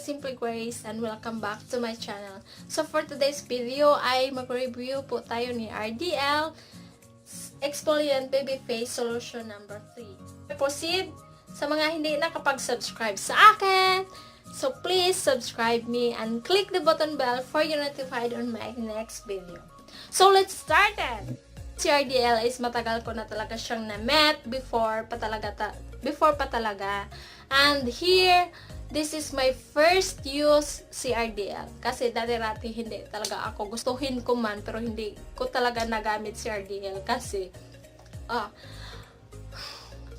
Simple Grace and welcome back to my channel. So for today's video ay mag-review po tayo ni RDL Exfoliant Baby Face Solution number 3. Proceed sa mga hindi nakapag-subscribe sa akin. So please subscribe me and click the button bell for you notified on my next video. So let's start it! Si RDL is matagal ko na talaga siyang na-met before pa talaga. And here, this is my first use si RDL. Kasi dati-rati hindi talaga ako. Gustuhin ko man, pero hindi ko talaga nagamit si RDL. Kasi,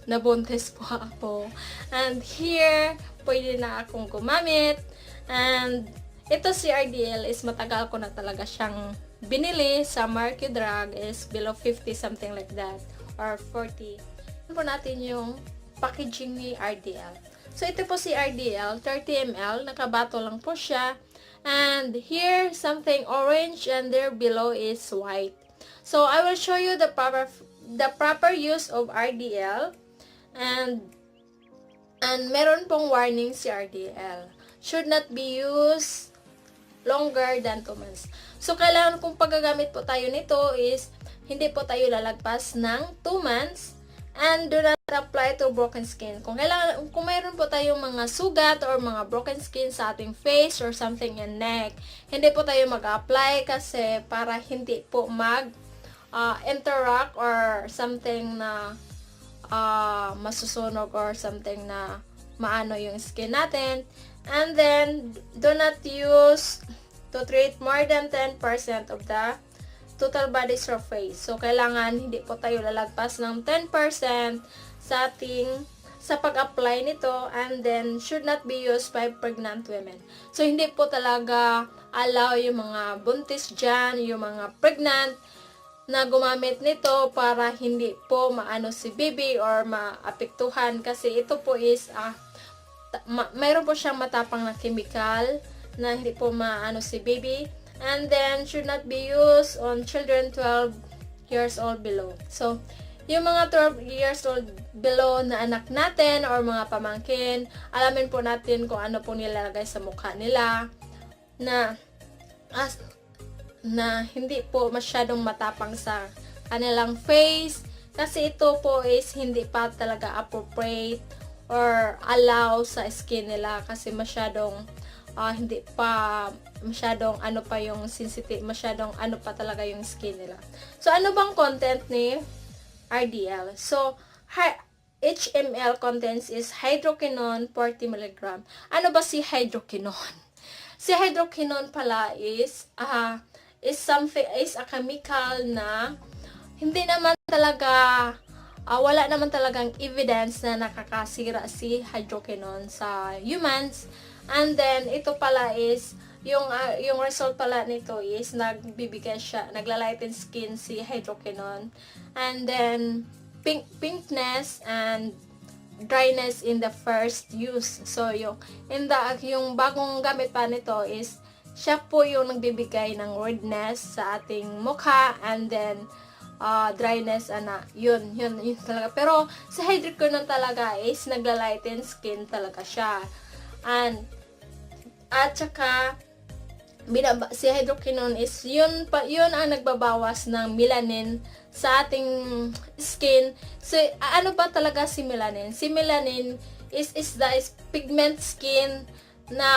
nabuntis po ako. And here, pwede na akong gumamit. And, ito si RDL is matagal ko na talaga siyang binili sa Market Drug is below 50, something like that. Or 40. Ito po natin yung packaging ni RDL. So, ito po si RDL, 30 ml, nakabato lang po siya. And here, something orange and there below is white. So, I will show you the proper use of RDL. And meron pong warning si RDL. Should not be used longer than 2 months. So, kailangan kung paggagamit po tayo nito is, hindi po tayo lalagpas ng 2 months. And do not apply to broken skin. Kung mayroon po tayong mga sugat or mga broken skin sa ating face or something in neck, hindi po tayo mag-apply kasi para hindi po interact or something na masusunog or something na maano yung skin natin. And then, do not use to treat more than 10% of the total body surface. So, kailangan hindi po tayo lalagpas ng 10% sa pag-apply nito, and then should not be used by pregnant women. So, hindi po talaga allow yung mga buntis dyan, yung mga pregnant na gumamit nito para hindi po maano si baby or maapektuhan kasi ito po is mayroon po siyang matapang na chemical na hindi po maano si baby. And then, should not be used on children 12 years old below. So, yung mga 12 years old below na anak natin or mga pamangkin, alamin po natin kung ano po nilalagay sa mukha nila na hindi po masyadong matapang sa kanilang face. Kasi ito po is hindi pa talaga appropriate or allow sa skin nila kasi masyadong hindi pa masyadong ano pa yung sensitive, masyadong ano pa talaga yung skin nila. So, ano bang content ni RDL? So, each ml contents is hydroquinone 40 mg. Ano ba si hydroquinone? Si hydroquinone pala is a chemical na hindi naman talaga wala naman talagang evidence na nakakasira si hydroquinone sa humans. And then, ito pala is, yung result pala nito is, naglalighten skin si hydroquinone. And then, pinkness and dryness in the first use. So, yung bagong gamit pa nito is, siya po yung nagbibigay ng redness sa ating mukha, and then, dryness, yun talaga. Pero, sa hydroquinone talaga is, naglalighten skin talaga siya. At saka, si hydroquinone is, yun ang nagbabawas ng melanin sa ating skin. So, ano ba talaga si melanin? Si melanin is pigment skin na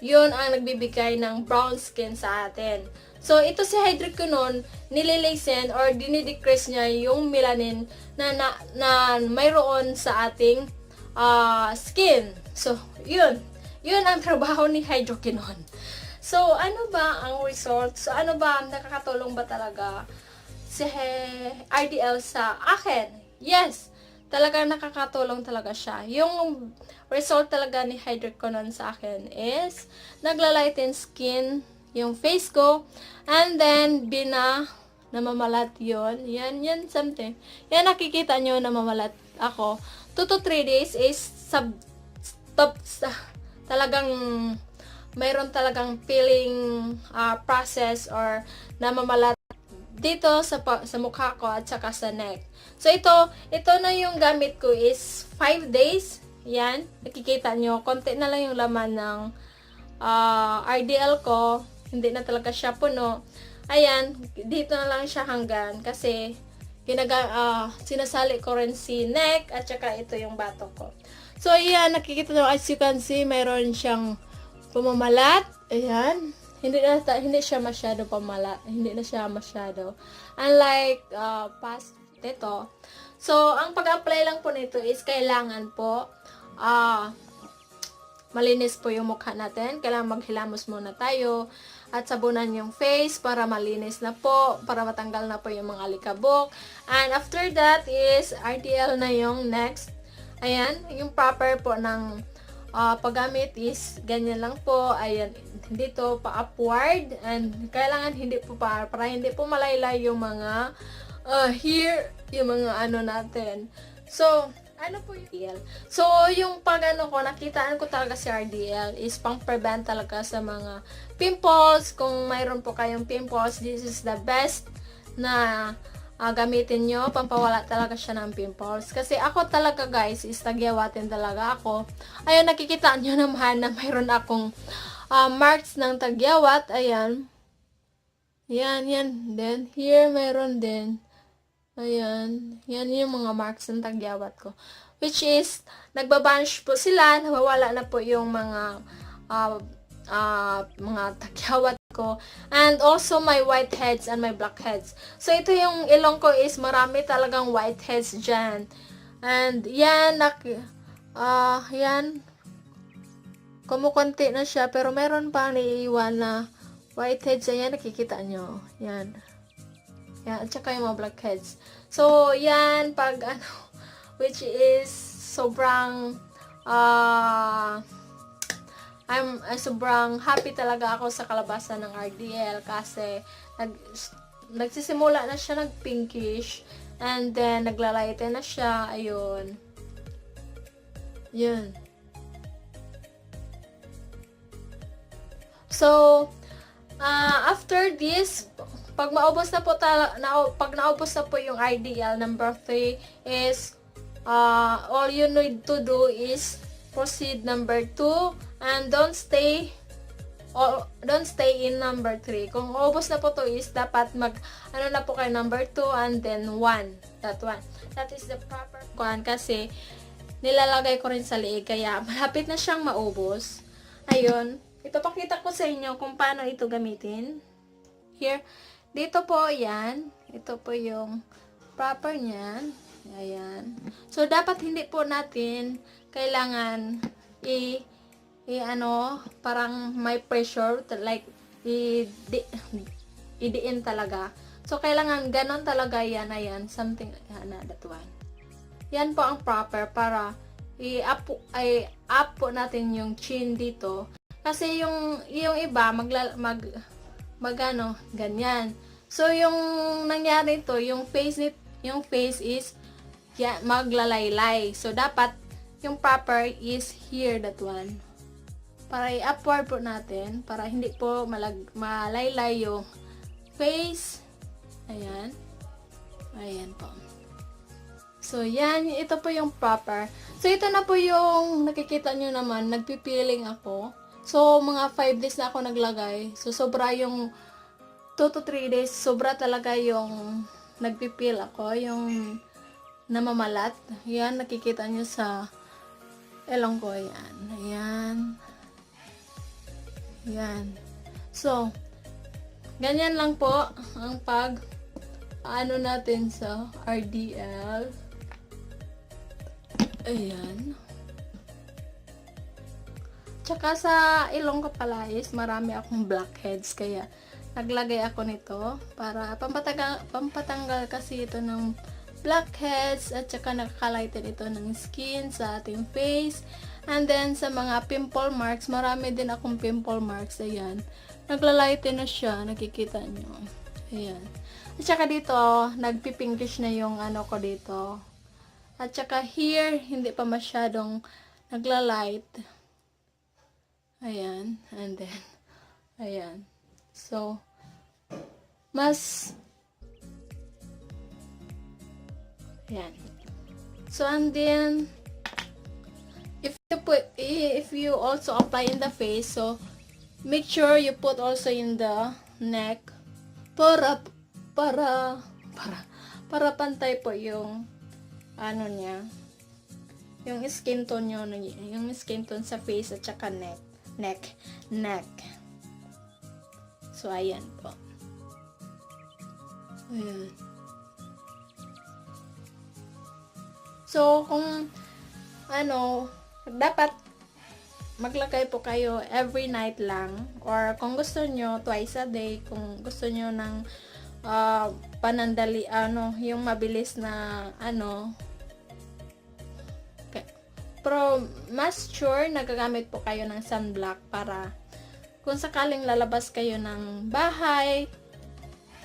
yun ang nagbibigay ng brown skin sa atin. So, ito si hydroquinone, nililesen or dinidecrease niya yung melanin na mayroon sa ating skin. So, yun ang trabaho ni hydroquinone. So, ano ba ang result? So, ano ba, nakakatulong ba talaga si RDL sa akin? Yes, talaga nakakatulong talaga siya. Yung result talaga ni hydroquinone sa akin is, naglalighten skin yung face ko, and then, namamalat yun. Yan something. Yan, nakikita nyo, namamalat ako. 2 to 3 days is talagang mayroon talagang peeling process or namamalat dito sa mukha ko at saka sa neck. So ito na yung gamit ko is 5 days. Yan, nakikita nyo, konti na lang yung laman RDL ko, hindi na talaga siya puno. Ayan, dito na lang siya hanggan kasi sinasali ko rin si neck at saka ito yung batok ko. So, ayan, nakikita nyo, as you can see, mayroon siyang pumamalat. Ayan. Hindi siya masyado pamalat. Hindi na siya masyado. Unlike past ito. So, ang pag-apply lang po nito is kailangan po malinis po yung mukha natin. Kailangan maghilamos muna tayo at sabunan yung face para malinis na po, para matanggal na po yung mga alikabok. And after that is RDL na yung next. Ayan, yung proper po ng paggamit is ganyan lang po. Ayan, dito pa upward and kailangan hindi po para hindi po malaylay yung mga here, yung mga ano natin. So, ano po yung RDL? So, yung pag ko, nakitaan ko talaga si RDL is pang-prevent talaga sa mga pimples. Kung mayroon po kayong pimples, this is the best na gamitin nyo. Pampawala talaga siya ng pimples. Kasi ako talaga guys, is tagyawatin talaga ako. Ayun, nakikita nyo naman na mayroon akong marks ng tagyawat. Ayan. Yan. Then, here mayroon din. Ayan. Yan yung mga marks ng tagyawat ko. Which is, nagbabanish po sila. Nawawala na po yung mga tagyawat ko. And also my white heads and my black heads. So, ito yung ilong ko is marami talagang white heads dyan. And, yan. Yan. Kumukunti na siya. Pero meron pang naiiwan na white heads. Ayan, nakikita nyo. Yan. Yan, at saka yung mga blackheads. So, yan, pag which is sobrang, sobrang happy talaga ako sa kalabasan ng RDL kasi nagsisimula na siya nag-pinkish and then naglalite na siya, ayun. Yun. So, after this, pag naubos na po yung RDL number 3 is all you need to do is proceed number 2 and don't stay in number 3. Kung ubos na po to is dapat na po kayo number 2 and then 1. That one. That is the proper one kasi nilalagay ko rin sa liig kaya malapit na siyang maubos. Ayun. Ipapakita ko sa inyo kung paano ito gamitin. Here. Dito po, yan. Ito po yung proper niyan. Ayan. So, dapat hindi po natin kailangan parang may pressure, like, idiin talaga. So, kailangan ganon talaga yan. Ayan. Something, that one. Yan po ang proper para i-up po natin yung chin dito. Kasi yung iba, ganyan. So, yung nangyari ito, yung face is maglalaylay. So, dapat, yung proper is here, that one. Para i-upward po natin, para hindi po malaylay yung face. Ayan. Ayan po. So, yan. Ito po yung proper. So, ito na po yung nakikita nyo naman, nagpipiling ako. So, mga 5 days na ako naglagay. So, sobra yung 2 to 3 days, sobra talaga yung nagpipil ako, yung namamalat. Yan, nakikita nyo sa ilong ko. Yan. Ayan. Yan. So, ganyan lang po ang natin sa RDL. Ayan. Tsaka sa ilong ko pala is marami akong blackheads kaya naglagay ako nito para pampatanggal kasi ito ng blackheads at saka nakakalighten ito ng skin sa ating face. And then sa mga pimple marks, marami din akong pimple marks. Ayan. Naglalighten na siya, nakikita nyo. Ayan. At saka dito, nagpipinkish na yung ko dito. At saka here, hindi pa masyadong naglalight. Ayan. And then, ayan. So, ayan. So, and then, if you also apply in the face, so, make sure you put also in the neck para para para pantay po yung ano niya, yung skin tone nyo, yung skin tone sa face at saka neck. So ayan po. Ayan. So kung ano, dapat maglagay po kayo every night lang, or kung gusto nyo twice a day, kung gusto nyo ng panandali, yung mabilis na pero mas sure nagagamit po kayo ng sunblock para kung sakaling lalabas kayo ng bahay,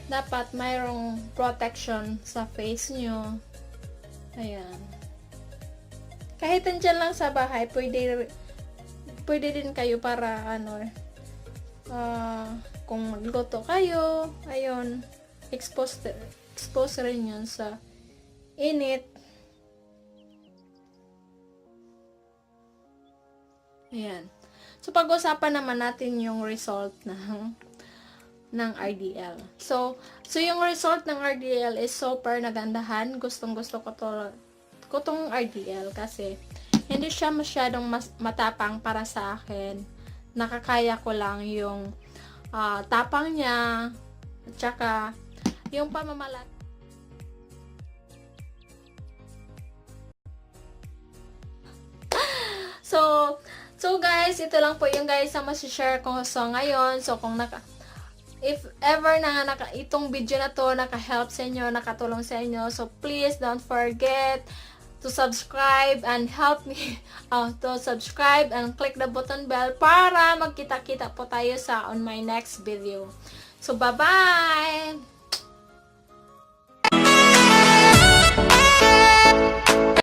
dapat mayroong protection sa face nyo. Ayan. Kahit andyan lang sa bahay, pwede din kayo para kung magluto kayo, ayun, expose rin yun sa init. Ayan. So pag-usapan naman natin yung result ng RDL. So yung result ng RDL is super nagandahan. Gustong-gusto ko tong RDL kasi hindi siya masyadong matapang para sa akin. Nakakaya ko lang yung tapang niya at saka yung pamamalat. So guys, ito lang po yung guys na masishare ko so ngayon. So kung if ever na itong video na to naka-help sa inyo, nakatulong sa inyo, so please don't forget to subscribe and help me to subscribe and click the button bell para magkita-kita po tayo on my next video. So bye-bye!